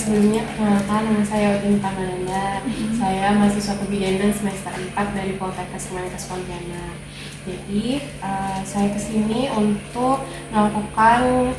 sebelumnya perkenalkan, nama saya Udin Tamalanda. Saya mahasiswa kebidanan semester 4 dari Poltekkes Kemenkes Pontianak. Jadi saya kesini untuk melakukan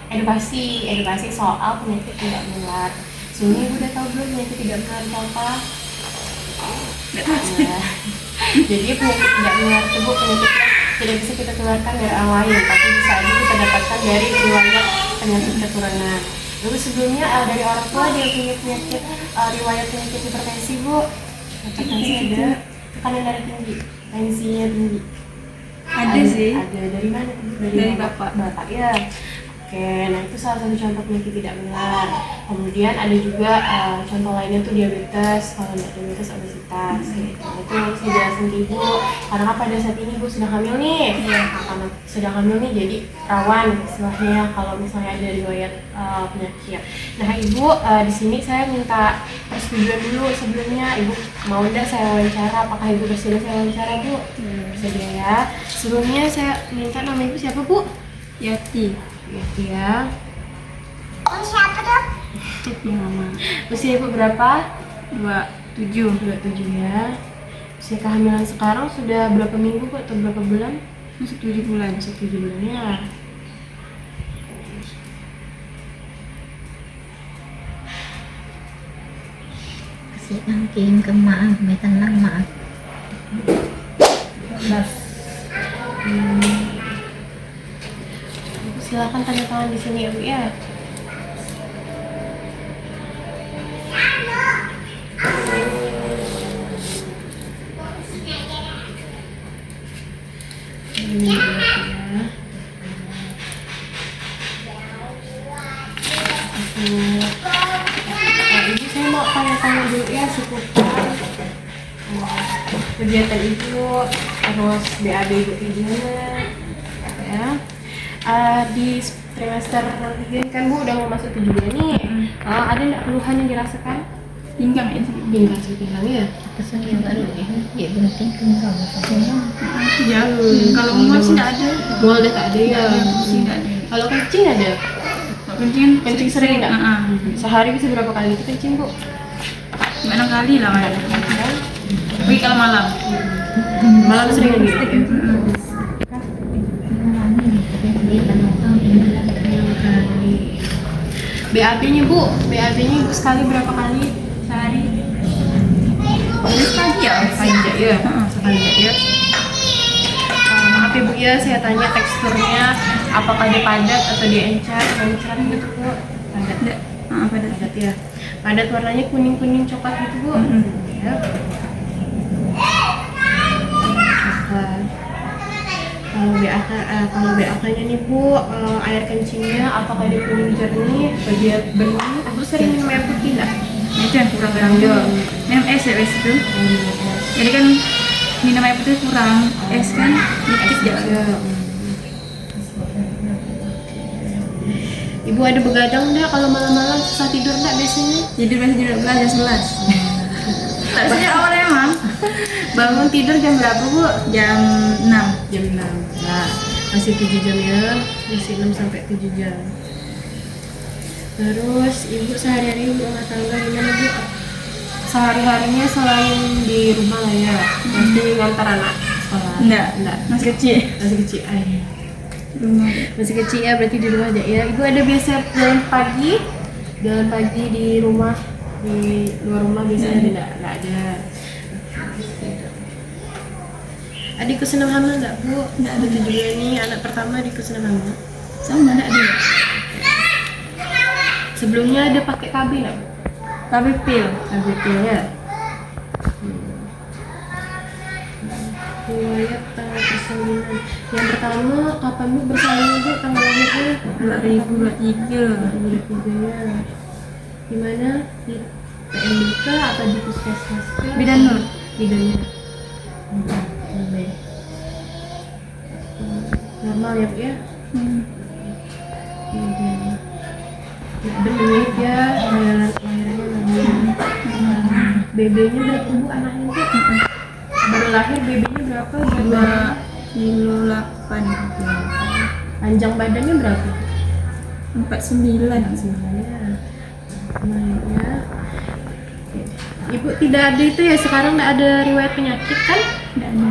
edukasi soal penyakit tidak menular. Sini Ibu udah tahu belum penyakit tidak menular itu apa? Nah, jadi penyakit tidak menular itu penyakit yang tidak bisa kita tularkan dari orang lain, tapi bisa aja kita dapatkan dari riwayat penyakit keturunan. Dulu sebelumnya dari orang tua dia punya penyakit riwayat penyakit hipertensi, Bu. Hipertensi ada, tekanan darah tinggi, tensinya tinggi. Ada sih. Ada dari mana? Dari bapak. Bapak ya. Oke, nah itu salah satu contoh penyakit tidak menular. Kemudian ada juga contoh lainnya tuh diabetes, kalau nggak diabetes obesitas. Gitu. Itu saya jelasin ke Ibu, karena pada saat ini Ibu sedang hamil nih. Iya. Karena sedang hamil nih, jadi rawan istilahnya kalau misalnya ada riwayat penyakit. Nah Ibu, di sini saya minta persetujuan dulu sebelumnya. Ibu mau nggak saya wawancara? Apakah Ibu bersedia saya wawancara, Bu? Bersedia ya. Sebelumnya saya minta nama Ibu siapa, Bu? Yati. Gitu ya. Siapa dong? Mama. Usia Ibu berapa? 27. 27 ya. Usia kehamilan sekarang sudah berapa minggu, Bu? Atau berapa bulan? Masuk 7 bulan. Masuk 7 bulan ya. Kasih angkin ke maaf, may tenang maaf. Silakan tanda tangan di sini ya, Bu ya. Ini ya. Ibu saya mau tanya-tanya dulu ya seputar kegiatan Ibu, terus BAB Ibu gimana ya. Di trimester 3 ini kan Bu udah mau masuk 7 bulan nih. Ada nggak keluhan yang dirasakan? Pinggang ya. Pinggang ya? Pesan yang baru ya penting tinggal. Ya. Kalau mual sih nggak ada. Mual udah tak ada ya. Pusing nggak ada. Kalau kencing ada? Kencing sering nggak? Sehari bisa berapa kali itu kencing, Bu? 6 kali lah ada. Tapi kalau malam. Malam sering gitu ya? BAB-nya Bu, BAB-nya Ibu sekali berapa kali sehari? Sekali ya. Sekali aja ya? Sekali aja ya? Maaf ya Bu ya, saya tanya teksturnya apakah dia padat atau dia encer gitu Bu? Padat. Padat ya? Padat warnanya kuning-kuning coklat gitu Bu? Ya. Coklat. Kalau BAK-nya nih Bu, air kencingnya apakah dia kuning jernih atau dia bening? Ibu sering minum air putih nggak? Itu yang kurang minum es ya es itu. Jadi kan minum air putih kurang, es kan dikit ya. Ibu ada begadang nggak kalau malam-malam susah tidur nggak biasanya? Tidur masih jam 12 jam 11. Tak sejak awal emang. Bangun tidur jam berapa Bu? Jam 6. Jam 6. Nah, masih 7 jam ya, masih 6 sampai 7 jam. Terus Ibu sehari-hari Ibu rumah tangga gimana Bu? Sehari-harinya selain di rumah lah ya, pasti ngantar anak sekolah? Enggak. Masih kecil. Masih kecil aja. Rumah. Masih kecil ya, berarti di rumah aja ya. Ibu ada biasa jalan pagi di rumah, di luar rumah biasanya enggak ada. Adikku senang hamil nggak Bu? Nggak ada 7 bulan nih, anak pertama adikku senang hamil. Sama enggak ada. Sebelumnya ada pakai KB nggak Bu? Tapi pil. KB pil ya. Riwayat tanggal persalinan. Yang pertama kapan Bu bersalin Bu tanggal lahirnya? 2023. 2023 ya. Di mana? Di PMK atau di puskesmas? Bidan Nur. Bidan Nur. Normal ya Bu ya? Benih ya, lahirannya normal. BB-nya berapa Bu anaknya Bu? Baru lahir BB-nya berapa? 2 kilo 8. Panjang badannya berapa? 49. Sebenarnya Nah, ibu tidak ada itu ya, sekarang tidak ada riwayat penyakit kan? Tidak ada.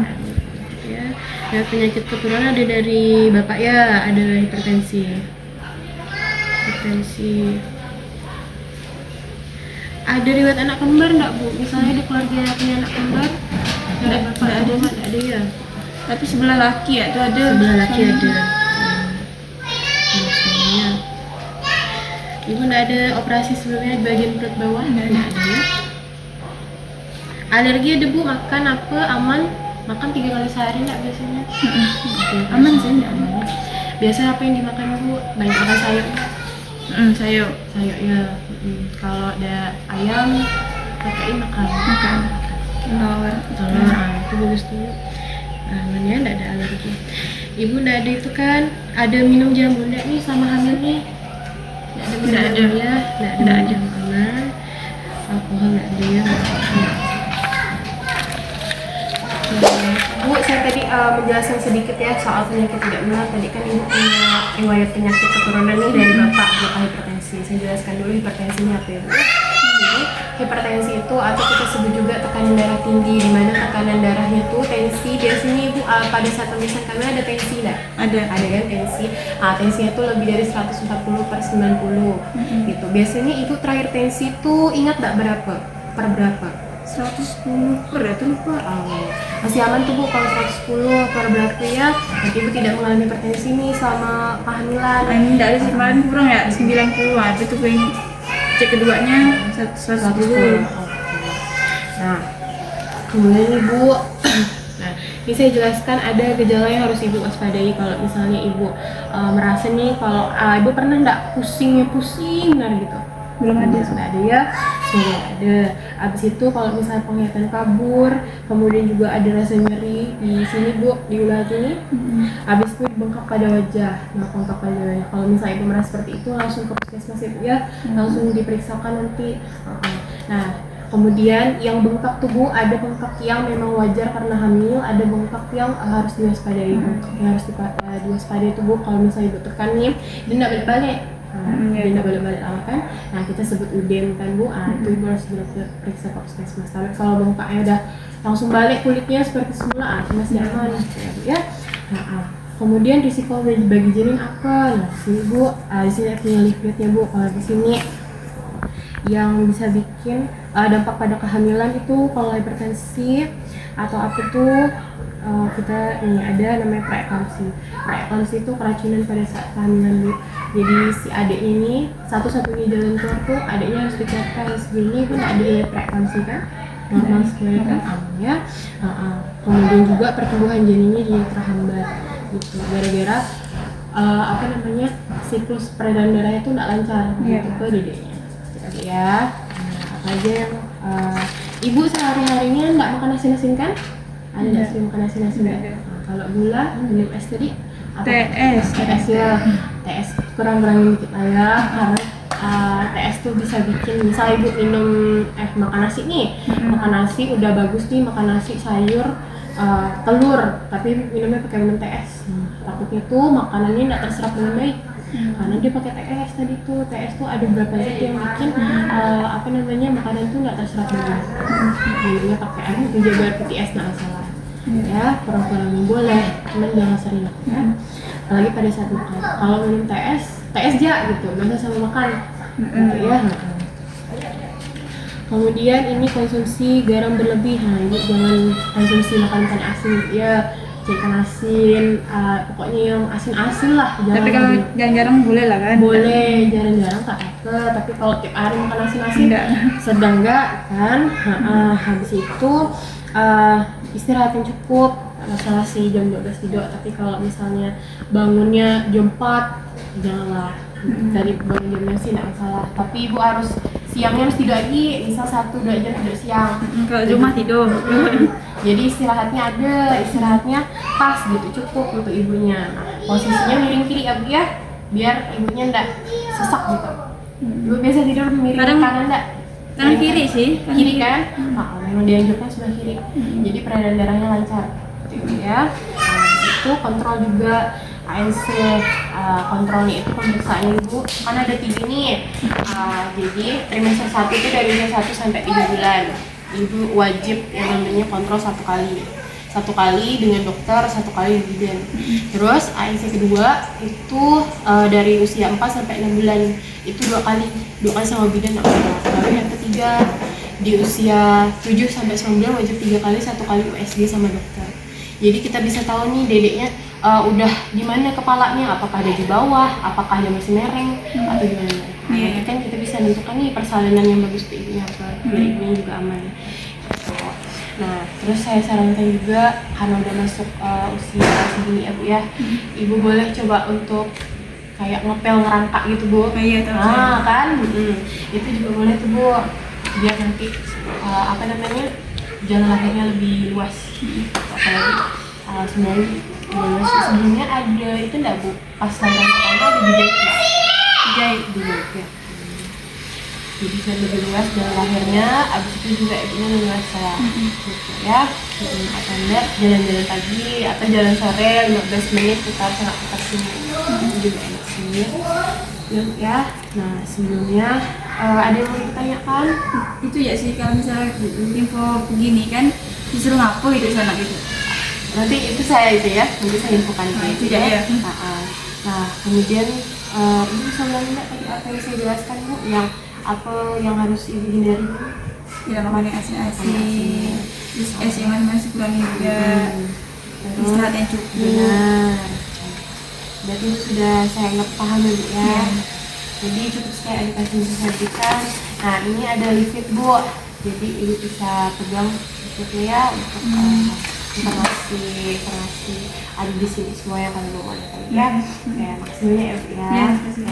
Ya, riwayat penyakit keturunan ada dari bapak ya, ada hipertensi. Ada riwayat anak kembar enggak bu? Misalnya di keluarga punya anak kembar? Nggak ada. Nggak ada ya. Tapi sebelah laki ya itu ada. Sebelah laki ada. Misalnya, ibu nggak ada operasi sebelumnya di bagian perut bawah? Nggak ada ya. Alergi ada bu? Makan apa? Aman? Makan 3 kali sehari nggak biasanya? Aman sih, nggak aman. Biasa apa yang dimakan bu? Banyak makan sayur? Sayur. Sayurnya. Kalau ada ayam, pakai makan. Telur. Itu bagus tuh. Aman ya, nggak ada alergi. Ibu nggak ada itu kan? Ada minum jamu nggak nih sama hamil nih? Nggak ada minum jamu ya? Nggak ada. Aman. Alkohol nggak ada ya? Bu, saya tadi menjelaskan sedikit ya soal penyakit tidak menular. Tadi kan ibu punya riwayat penyakit keturunan nih dari bapak hipertensi. Saya jelaskan dulu hipertensinya apa ya bu. Jadi hipertensi itu atau kita sebut juga tekanan darah tinggi, di mana tekanan darahnya itu tensi. Biasanya ibu pada saat pemeriksaan kami ada tensi nggak? Ada Kan tensi. Tensinya itu lebih dari 140/90 gitu. Biasanya ibu terakhir tensi itu ingat nggak berapa? Per berapa? 110 per ya tuh lupa. Masih aman tuh bu kalau 110 per berapa ya. Nanti ibu tidak mengalami hipertensi nih selama kehamilan. Ini tidak ada sih, kemarin kurang ya 90 tapi tuh pengen cek keduanya 110. Nah, kemudian ibu nah ini saya jelaskan ada gejala yang harus ibu waspadai kalau misalnya ibu merasa nih kalau ibu pernah nggak pusing benar gitu. Belum ada. Sudah ada ya, sudah ada. Abis itu kalau misalnya penglihatan kabur, kemudian juga ada rasa nyeri di sini bu, di ula ini. Abis itu bengkak pada wajah, bengkak pada wajah. Kalau misalnya ibu merasa seperti itu, langsung ke puskesmas ibu ya, langsung diperiksakan nanti. Nah, kemudian yang bengkak tuh bu, ada bengkak yang memang wajar karena hamil, ada bengkak yang harus diwaspadai. Bengkak yang harus diwaspadai itu bu, kalau misalnya ibu tekan nih, dia nggak balik-balik. Dia balik-balik lama kan, nah kita sebut udem kan bu, itu ibu harus periksa ke puskesmas. Tapi kalau bengkaknya udah langsung balik kulitnya seperti semula, masih aman ya. Kemudian risiko bagi janin apa? Nah, sini bu, di sini punya liquidnya bu. Kalau di sini yang bisa bikin dampak pada kehamilan itu kalau hipertensi atau apa tuh kita ini ada namanya preeklamsi. Preeklamsi itu keracunan pada saat kehamilan bu. Jadi si adik ini satu-satunya jalan keluar tuh adiknya harus dicapkan. Segini pun adiknya preeklamsi kan, normal sekali kan, aman ya. Kemudian juga pertumbuhan janinnya jadi terhambat gitu gara-gara siklus peredaran darahnya tuh nggak lancar gitu ke dedeknya. Jadi ya, apa aja yang ibu sehari-harinya nggak makan asin-asin kan? Ada nggak sih makan asin-asin? Kalau gula, minum es tadi? TS ya. TS kurang-kurangin dikit lah ya, karena TS tuh bisa bikin, misalnya ibu minum makan nasi nih, makan nasi udah bagus nih, makan nasi sayur telur, tapi minumnya pakai minum TS. Takutnya tuh makanannya nggak terserap dengan baik. Karena dia pakai TS tadi tuh, TS tuh ada beberapa zat yang bikin makanan tuh nggak terserap dengan baik. Minumnya pakai air itu jaga PTS nggak masalah. Ya, kurang-kurangin boleh, cuman jangan sering ya. Apalagi pada saat makan. Kalau minum TS aja gitu, biasa sama makan. Gitu ya. Kemudian ini konsumsi garam berlebih. Nah, ibu jangan konsumsi makan asin ya. Ikan asin, pokoknya yang asin-asin lah. Tapi kalau jarang-jarang boleh lah kan? Boleh, jarang-jarang tak apa. Tapi kalau tiap hari makan asin-asin, sedang enggak kan? Habis itu istirahat yang cukup. Masalah sih jam 12 tidur. Tapi kalau misalnya bangunnya jam 4, janganlah. Dari bangun jamnya sih enggak masalah. Tapi ibu harus siangnya harus tidur lagi, misal 1-2 jam tidur siang. Kalau rumah tidur. Jadi istirahatnya pas gitu, cukup untuk ibunya. Nah, posisinya miring kiri ya bu ya, biar ibunya enggak sesak gitu. Ibu biasa tidur miring kanan enggak? Kanan kiri sih. Kiri kan? Memang dianjurkan sebelah kiri. Jadi peredaran darahnya lancar. Gitu ya. Nah, itu kontrol juga ANC kontrolnya itu pemeriksaannya ibu kan ada 3 nih. Jadi trimester 1 itu dari usia 1 sampai 3 bulan ibu wajib yang namanya kontrol 1 kali dengan dokter, 1 kali bidan. Terus ANC kedua itu dari usia 4 sampai 6 bulan itu 2 kali sama bidan. Lalu yang ketiga di usia 7 sampai 9 bulan wajib 3 kali, 1 kali USG sama dokter. Jadi kita bisa tahu nih dedeknya udah di mana kepalanya, apakah ada di bawah, apakah dia masih mereng atau gimana. Nah, nanti kan kita bisa nentukan nih persalinan yang bagus untuk ibunya apa, biar ibunya juga aman. Gitu. Nah, terus saya sarankan juga karena udah masuk usia segini ya Bu ya, ibu boleh coba untuk kayak ngepel ngerangkak gitu Bu. Iya tahu saya. Kan, itu juga boleh tuh Bu, biar nanti jalan lahirnya lebih luas. Apalagi sebelumnya ada itu enggak Bu, pas lahiran pertama ada dijahit ya. Jadi bisa lebih luas jalan lahirnya, abis itu juga ibunya leluasa gitu ya. Atau enggak jalan-jalan pagi atau jalan sore 15 menit putar sini itu juga enak sih ya. Nah sebelumnya ada yang mau ditanyakan? Itu ya sih, kalau misalnya info begini kan disuruh ngapo itu sana gitu. Nanti itu saya infokan Itu ya. Nah kemudian ibu bisa bilang enggak tadi apa yang saya jelaskan Bu, yang apa yang harus ibu hindari? Ya makan yang asin-asin, terus es yang masih kurangin juga, istirahat yang cukup. Benar. Berarti itu sudah saya anggap paham ya Bu ya. Iya. Jadi cukup sekali edukasi yang saya berikan. Nah ini ada lifit Bu, jadi ibu bisa pegang lifitnya ya untuk informasi ada di sini semua yang kalian mau ya. Makasih ya Bu ya. Ya, makasih.